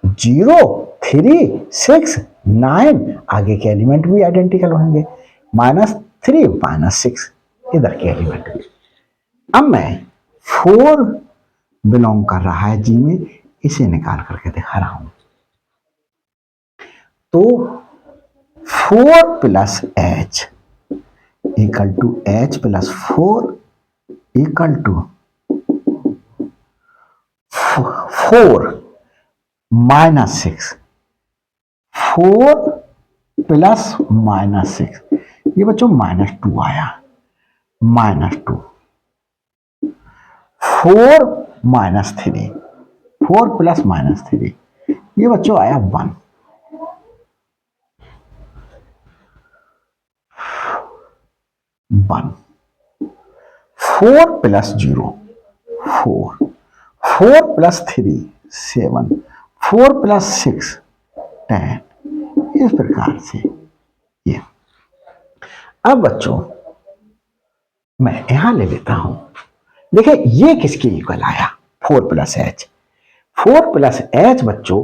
जीरो 3 6 9, आगे के एलिमेंट भी आइडेंटिकल होंगे, -3 -6 इधर के एलिमेंट भी। अब मैं 4 बिलोंग कर रहा है जी में, इसे निकाल करके दिखा रहा हूं। तो 4 plus H equal to H plus 4 equal to 4 -6, 4 plus -6, ये बच्चों -2 आया, -2, 4 -3, 4 प्लस -3, ये बच्चों आया 1, 1, 4 प्लस 0 4, 4 प्लस 3 7, 4 प्लस 6 10, इस प्रकार से ये। अब बच्चों मैं यहां ले लेता हूं, देखिए ये किसके इक्वल आया, 4 प्लस एच, 4 प्लस एच बच्चों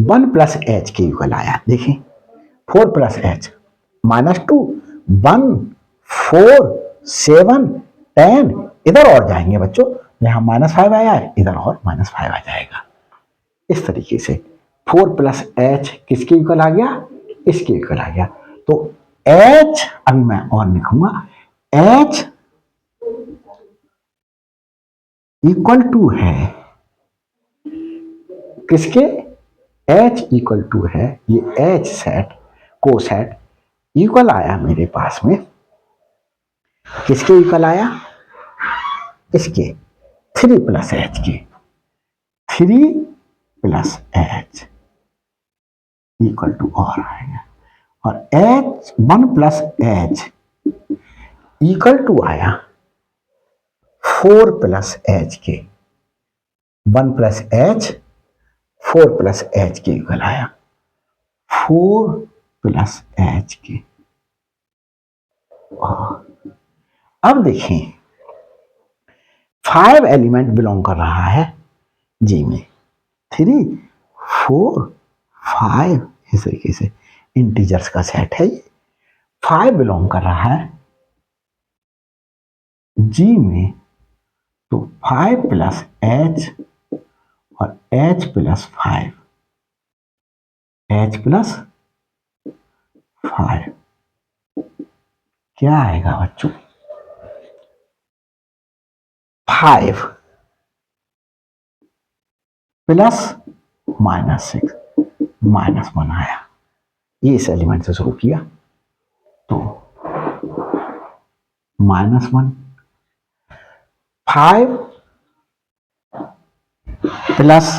1 प्लस एच के इक्वल आया। देखिए 4 प्लस एच -2 1 4 7 10, इधर और जाएंगे बच्चों, यहां -5 आया है, इधर और -5 आ जाएगा। इस तरीके से 4 प्लस एच किसके इक्वल आ गया, इसके इक्वल आ गया। तो एच अभी मैं और लिखूंगा, एच इक्वल टू है किसके, एच इक्वल टू है, ये एच सेट को सेट इक्वल आया मेरे पास में, किसके इक्वल आया, इसके 3 प्लस एच के, 3 प्लस एच इक्वल टू और आएगा, और H 1 plus H equal to आया 4 प्लस एच के, 1 प्लस एच 4 प्लस एच के इक्वल आया 4 प्लस एच के। अब देखें 5 एलिमेंट बिलोंग कर रहा है जी में, 3 4 5, इस तरीके से इंटीजर्स का सेट है ये, 5 बिलोंग कर रहा है जी में। तो 5 प्लस एच और एच प्लस 5, एच प्लस 5 क्या आएगा बच्चों, 5 प्लस -6 -1 आया, ये इस एलिमेंट से शुरू किया, तो -1, 5 प्लस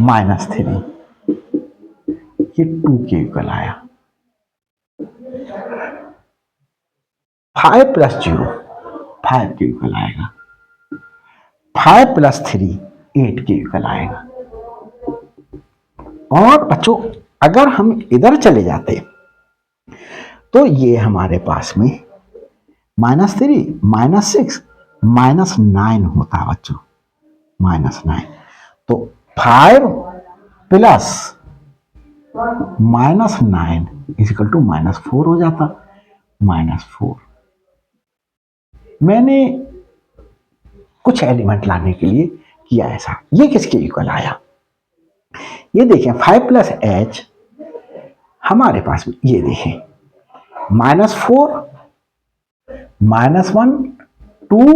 -3, ये 2 के इक्वल आया, 5 प्लस 0 5 के इक्वल आएगा, 5 प्लस 3 8 के इक्वल आएगा। और बच्चों अगर हम इधर चले जाते तो ये हमारे पास में -3 -6 -9 होता बच्चों, -9, तो 5 प्लस -9 इक्वल टू -4 हो जाता, -4। मैंने कुछ एलिमेंट लाने के लिए किया ऐसा, ये किसके इक्वल आया, ये देखें 5 प्लस एच हमारे पास में, ये देखें -4 -1 2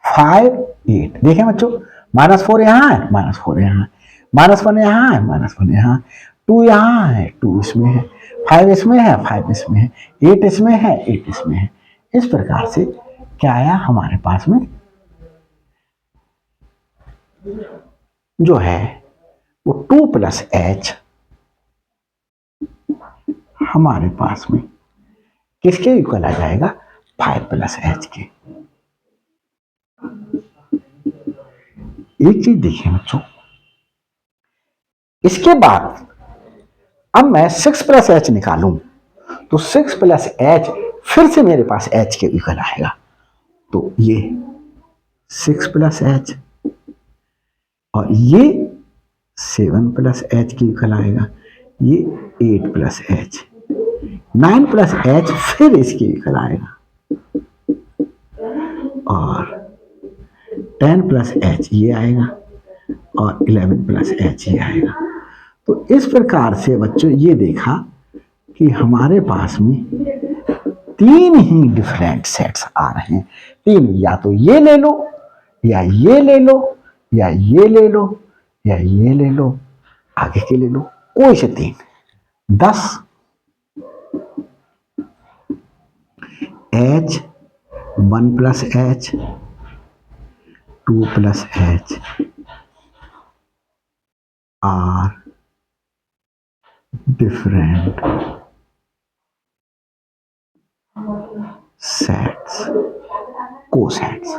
5 8, देखें बच्चों -4 यहाँ है, -4 यहाँ है, -1 यहाँ है, -1 यहाँ, 2 यहाँ है, 2 इसमें है, 5 इसमें है, 5 इसमें है, 8 इसमें है, 8 इसमें है। इस प्रकार से क्या आया हमारे पास में जो है वो 2 प्लस एच हमारे पास में किसके इक्वल आ जाएगा, 5 प्लस एच के। एक चीज देखिए बच्चों, इसके बाद अब मैं 6 प्लस एच निकालूं तो 6 प्लस एच फिर से मेरे पास एच के इक्वल आएगा, तो ये 6 प्लस एच और ये 7 प्लस एच के इक्वल आएगा, ये 8 प्लस एच, 9 प्लस एच फिर इसके इक्वल आएगा, और 10 प्लस एच ये आएगा, और 11 प्लस एच ये आएगा। तो इस प्रकार से बच्चों ये देखा कि हमारे पास में तीन ही डिफरेंट सेट्स आ रहे हैं। तीन, या तो ये ले लो, या ये ले लो, या ये ले लो, या ये ले लो, आगे के ले लो, कोई से तीन। 10 H, 1 plus H, 2 plus H R different sets, cosets,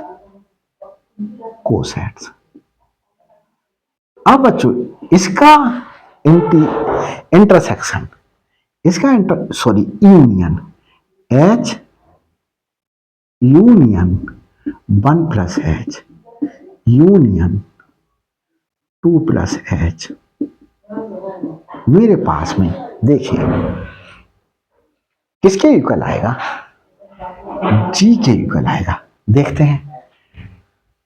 cosets. अब बच्चों इसका इंटरसेक्शन, इसका sorry union, H union 1 plus H union 2 plus H, मेरे पास में देखिए किसके इक्वल आएगा, जी के इक्वल आएगा। देखते हैं,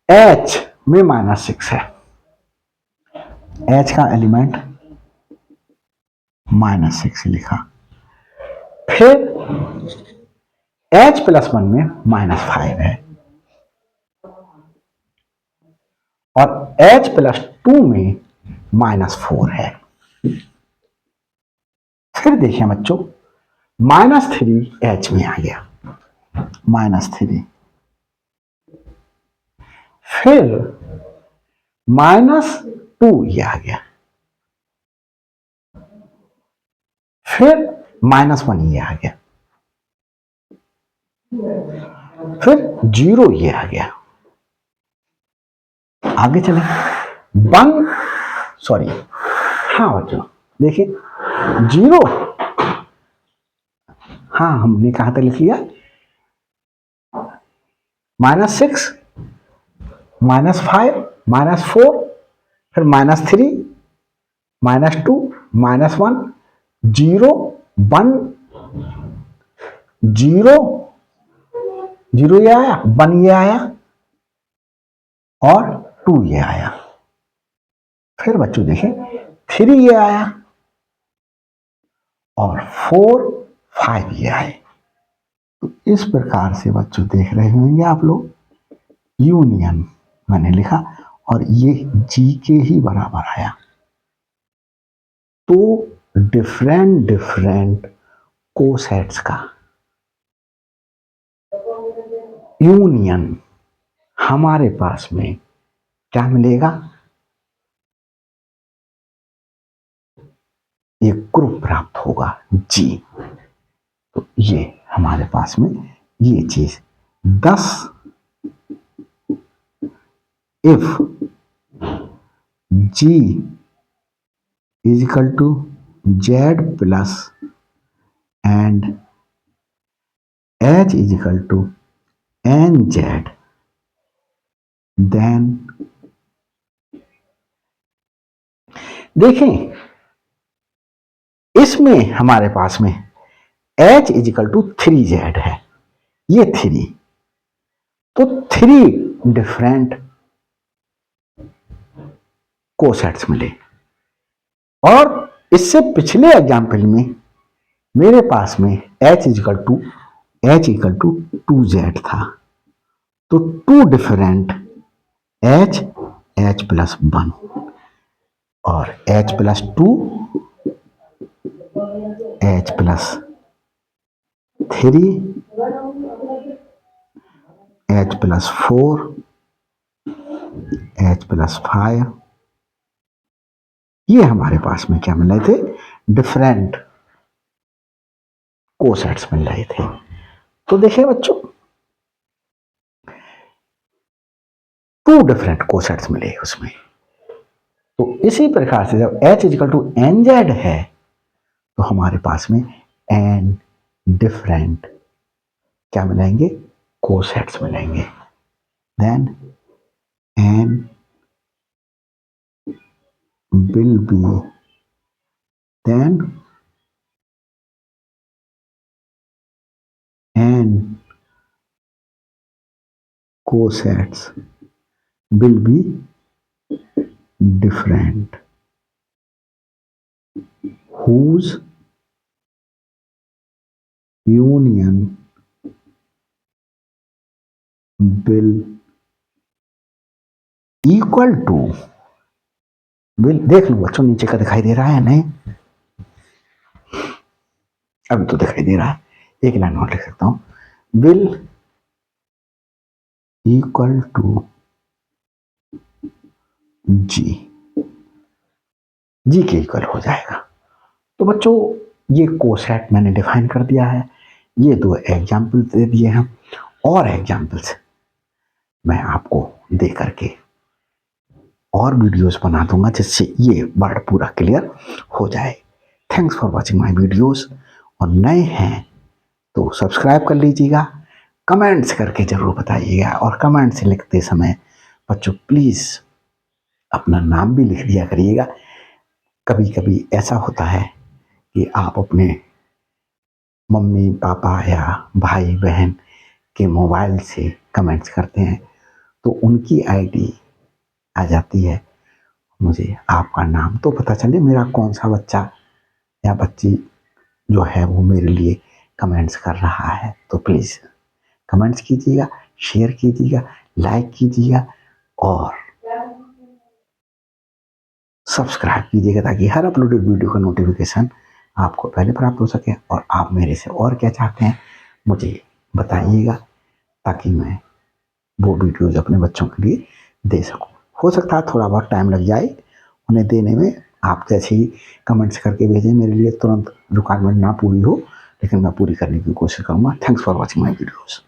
एच में -6 है, एच का एलिमेंट -6 लिखा, फिर एच प्लस 1 में -5 है, और एच प्लस 2 में -4 है। फिर देखिए बच्चों, -3 एच में आ गया, -3, फिर -2 ये आ गया, फिर -1 ये आ गया, फिर 0 ये आ गया। आगे चले, 1 सॉरी, हाँ बच्चों देखिए 0, हाँ हमने कहा था लिख लिया, -6, -5, -4, फिर -3, -2, -1, 0, 1, 0, 0 ये आया, 1 ये आया, और 2 ये आया। फिर बच्चों देखें 3 ये आया, और 4, 5 ये आए। तो इस प्रकार से बच्चों देख रहे होंगे आप लोग, यूनियन मैंने लिखा, और ये जी के ही बराबर आया। तो डिफरेंट डिफरेंट कोसेट्स का यूनियन हमारे पास में क्या मिलेगा, एक ग्रुप प्राप्त होगा जी। तो ये हमारे पास में ये चीज 10 if G is equal to Z plus and H is equal to N Z, then देखें इसमें हमारे पास में h is equal to 3z है, ये 3, तो 3 डिफरेंट कोसेट्स मिले। और इससे पिछले एग्जाम्पल में मेरे पास में h इक्वल टू 2z था, तो 2 डिफरेंट h प्लस 1, और h plus 2, h plus 3, h plus 4, h plus 5, ये हमारे पास में क्या मिल रहे थे, डिफरेंट कोसेट्स मिल रहे थे। तो देखिए बच्चों 2 डिफरेंट कोसेट्स मिले उसमें। तो इसी प्रकार से जब h equal to N Z है, तो हमारे पास में n डिफरेंट क्या मिलेंगे, कोसेट्स मिलेंगे। Then n will be then n cosets will be different, whose union will equal to, will, देख लो बच्चों नीचे का दिखाई दे रहा है नहीं, अभी तो दिखाई दे रहा है, एक लाइन और लिख सकता हूं, will equal to जी, जी के इक्वल हो जाएगा। तो बच्चों ये कोसेट मैंने डिफाइन कर दिया है, ये दो एग्जाम्पल्स दे दिए हैं, और एग्जाम्पल्स मैं आपको दे करके और वीडियोस बना दूंगा जिससे ये वर्ड पूरा क्लियर हो जाए। Thanks for watching my videos, और नए हैं तो सब्सक्राइब कर लीजिएगा, कमेंट्स करके ज़रूर बताइएगा, और कमेंट्स लिखते समय बच्चों प्लीज़ अपना नाम भी लिख दिया करिएगा। कभी कभी ऐसा होता है कि आप अपने मम्मी पापा या भाई बहन के मोबाइल से कमेंट्स करते हैं तो उनकी आईडी आ जाती है, मुझे आपका नाम तो पता चले मेरा कौन सा बच्चा या बच्ची जो है वो मेरे लिए कमेंट्स कर रहा है। तो प्लीज़ कमेंट्स कीजिएगा, शेयर कीजिएगा, लाइक कीजिएगा और सब्सक्राइब कीजिएगा ताकि हर अपलोडेड वीडियो का नोटिफिकेशन आपको पहले प्राप्त हो सके। और आप मेरे से और क्या चाहते हैं मुझे बताइएगा ताकि मैं वो वीडियोज अपने बच्चों के लिए दे सकूं। हो सकता है थोड़ा बहुत टाइम लग जाए उन्हें देने में, आप जैसे ही कमेंट्स करके भेजें मेरे लिए तुरंत रिक्वायरमेंट ना पूरी हो, लेकिन मैं पूरी करने की कोशिश करूँगा। Thanks for watching my videos.